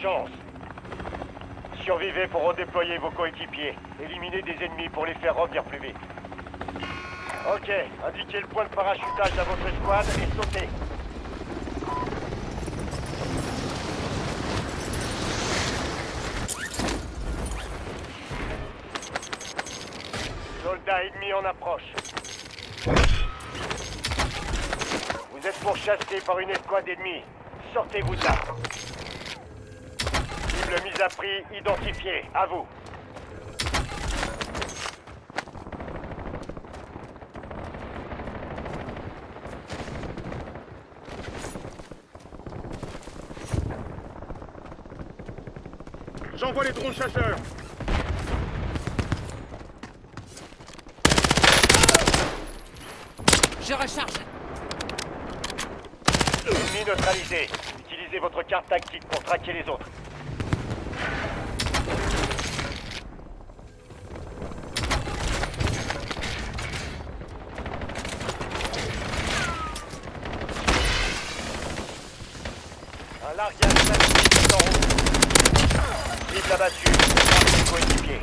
chance. Survivez pour redéployer vos coéquipiers. Éliminez des ennemis pour les faire revenir plus vite. Ok, indiquez le point de parachutage à votre escouade et sautez. Soldats ennemis en approche. Vous êtes pourchassés par une escouade ennemie. Sortez-vous de là. Cible mise à prix identifiée. À vous. J'envoie les drones chasseurs. Je recharge. Ennemi neutralisé. Utilisez votre carte tactique pour traquer les autres. Un largage tactique est en route. Cible abattue. Marquez coéquipier.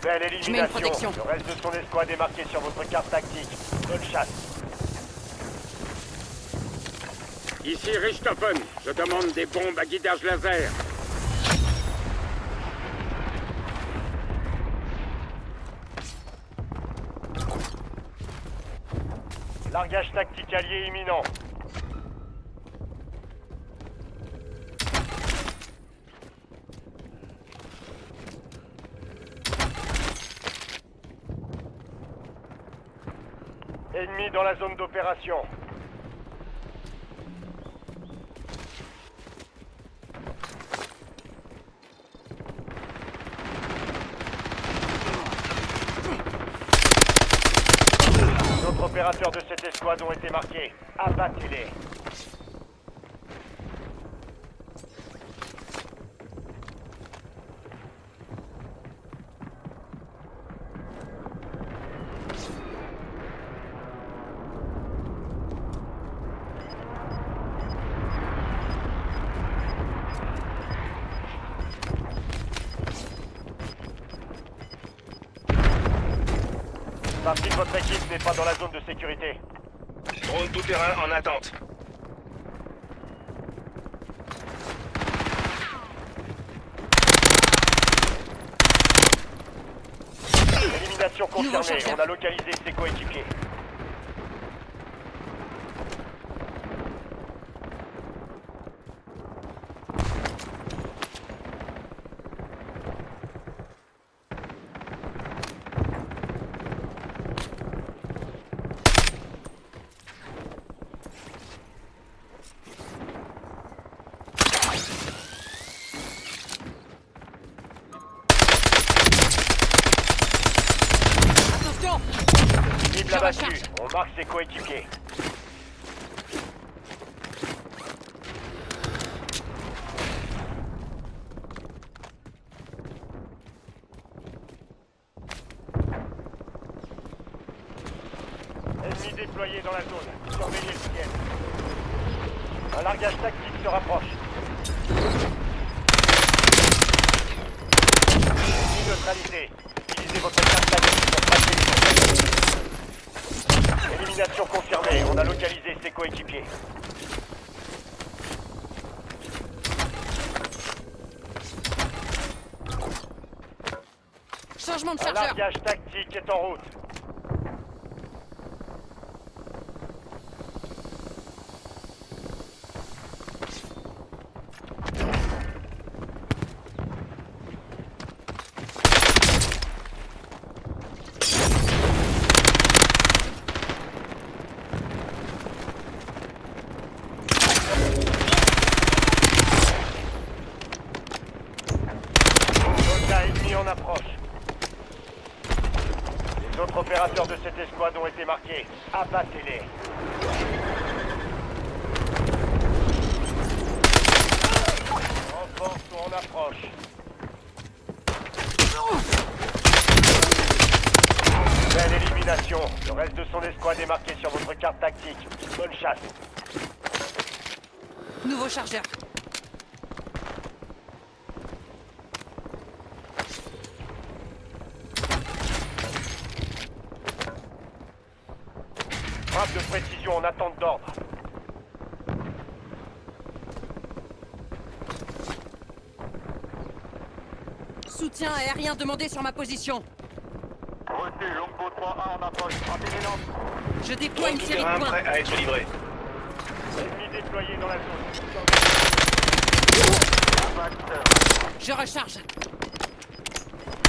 Belle Je mets une élimination. protection. Le reste de son escouade est marqué sur votre carte tactique. Bonne chasse. Ici Richthofen. Je demande des bombes à guidage laser. Largage tactique allié imminent. Ennemi dans la zone d'opération. D'autres opérateurs de cette escouade ont été marqués. Abattez-les. Partie de votre équipe n'est pas dans la zone de sécurité. Drone tout-terrain en attente. Élimination confirmée. On a localisé ses coéquipiers. Attention. Cible Je abattue. recharge. On marque ses coéquipiers. Ennemi déployé dans la zone. Surveillez le ciel. Un largage tactique se rapproche. Ennemi neutralisé. Utilisez votre carte tactique pour traquer les autres. Élimination confirmée. On a localisé ses coéquipiers. Changement de Un chargeur. largage tactique est en route. Soldat ennemi en approche. Les autres opérateurs de cette escouade ont été marqués. Abattez-les. Renforts sont en approche. Belle élimination. Le reste de son escouade est marqué sur votre carte tactique. Bonne chasse. Nouveau chargeur. Frappe de précision en attente d'ordre. Soutien aérien demandé sur ma position. Reçu, Longbow 3-1 en approche. Anténélance. Je déploie Drone une série de tout-terrain points. prêt à être livré. Ennemi déployé dans la zone. Je recharge.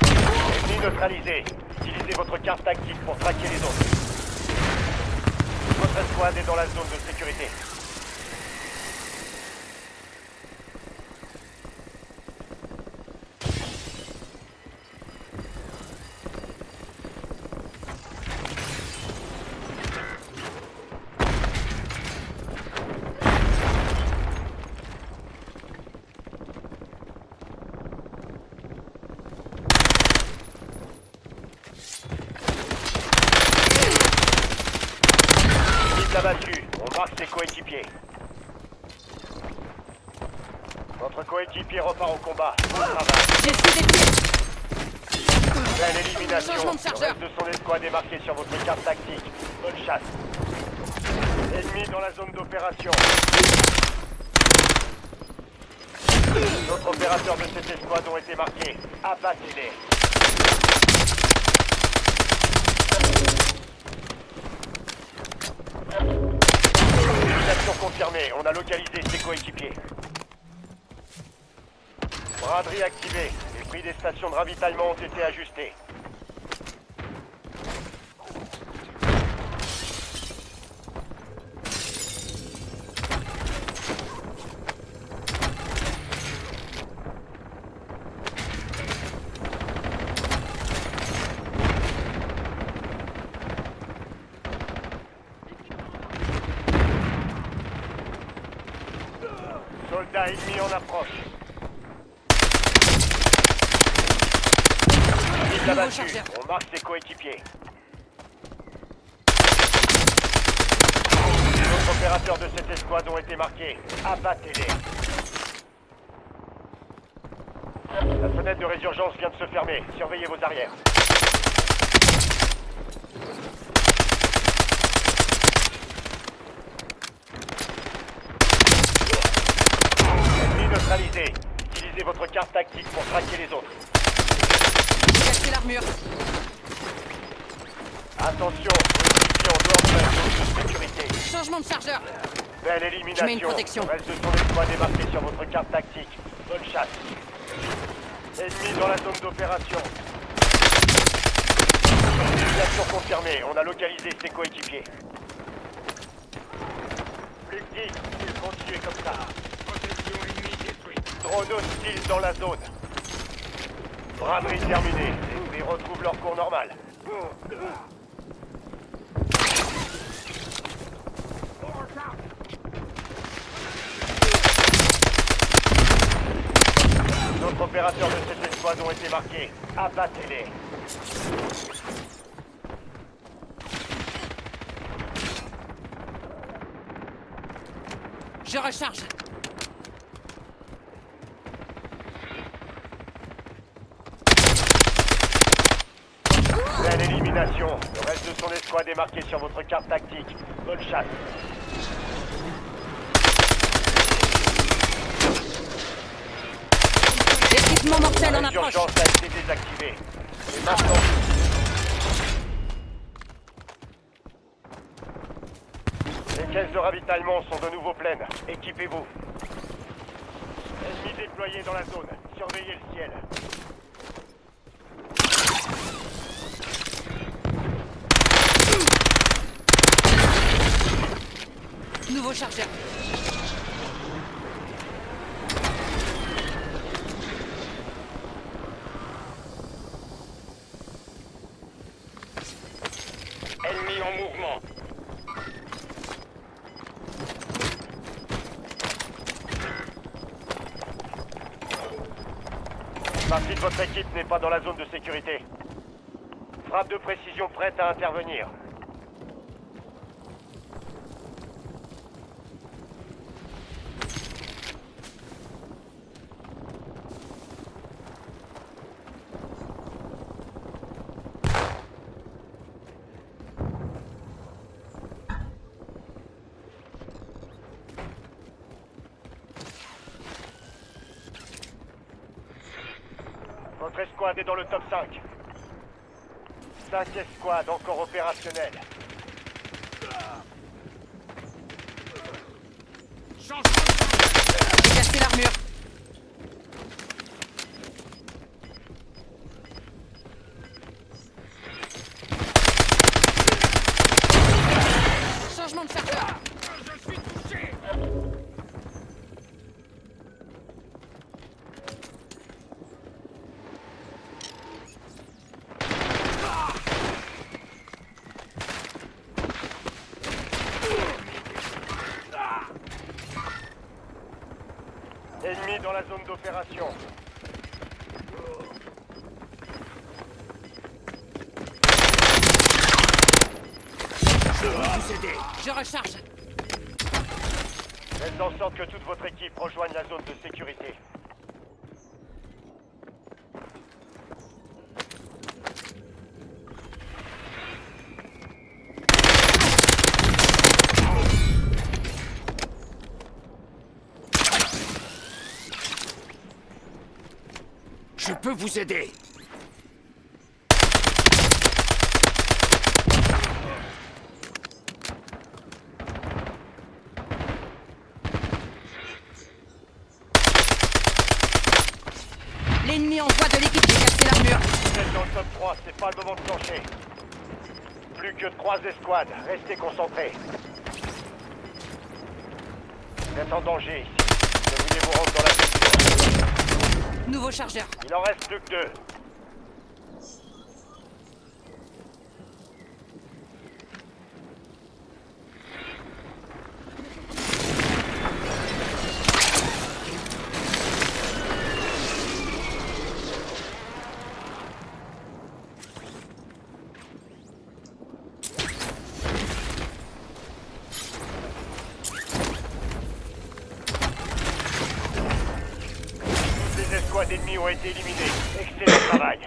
Ennemi neutralisé. Utilisez votre carte tactique pour traquer les autres. Votre escouade est dans la zone de sécurité. Abattu, on marque ses coéquipiers. Votre coéquipier repart au combat. Bon travail. J'ai su des pieds. Belle élimination. Changement de Le chargeur. reste de son escouade est marqué sur votre carte tactique. Bonne chasse. Ennemi dans la zone d'opération. D'autres opérateurs de cette escouade ont été marqués. Abattez-les. Élimination confirmée. On a localisé ses coéquipiers. Braderie activée. Les prix des stations de ravitaillement ont été ajustés. Soldats ennemis en approche. Cible abattue. chargeur. On marque ses coéquipiers. D'autres opérateurs de cette escouade ont été marqués. Abattez-les. La fenêtre de résurgence vient de se fermer. Surveillez vos arrières. Ennemi neutralisé. Utilisez votre carte tactique pour traquer les autres. J'ai cassé l'armure. Attention, coéquipier en dehors de la zone de sécurité. Changement de chargeur. Belle élimination. Je mets une protection. Le reste de son escouade est marqué sur votre carte tactique. Bonne chasse. Ennemi dans la zone d'opération. Élimination confirmée. On a localisé ses coéquipiers. Plus que 10. Continuez comme ça. Protection ennemie détruite. Drone hostile dans la zone. Braderie terminée. Les prix retrouvent leur cours normal. D'autres opérateurs de cette escouade ont été marqués. Abattez-les. Je recharge. Belle élimination. Le reste de son escouade est marqué sur votre carte tactique. Bonne chasse. Équipement mortel La en approche. résurgence a été désactivée. Et maintenant... Les caisses de ravitaillement sont de nouveau pleines. Équipez-vous. Ennemis déployés dans la zone. Surveillez le ciel. Nouveau chargeur. Ennemi en mouvement. Une partie de votre équipe n'est pas dans la zone de sécurité. Frappe de précision prête à intervenir. Votre escouade est dans le top 5. 5 escouades encore opérationnelles. J'ai cassé l'armure. Changement de chargeur. Je suis touché. Ennemi dans la zone d'opération. Je recharge. Faites en sorte que toute votre équipe rejoigne la zone de sécurité. Je peux vous aider. L'ennemi envoie de l'équipe. J'ai cassé l'armure. Vous êtes dans le top 3, c'est pas le moment de plancher. Plus que 3 escouades, restez concentrés. Vous êtes en danger ici. Ne voulez vous rendre dans la zone. Nouveau chargeur. Il en reste plus que 2. Les escouades ennemies ont été éliminées. Excellent travail.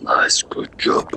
Nice, good job.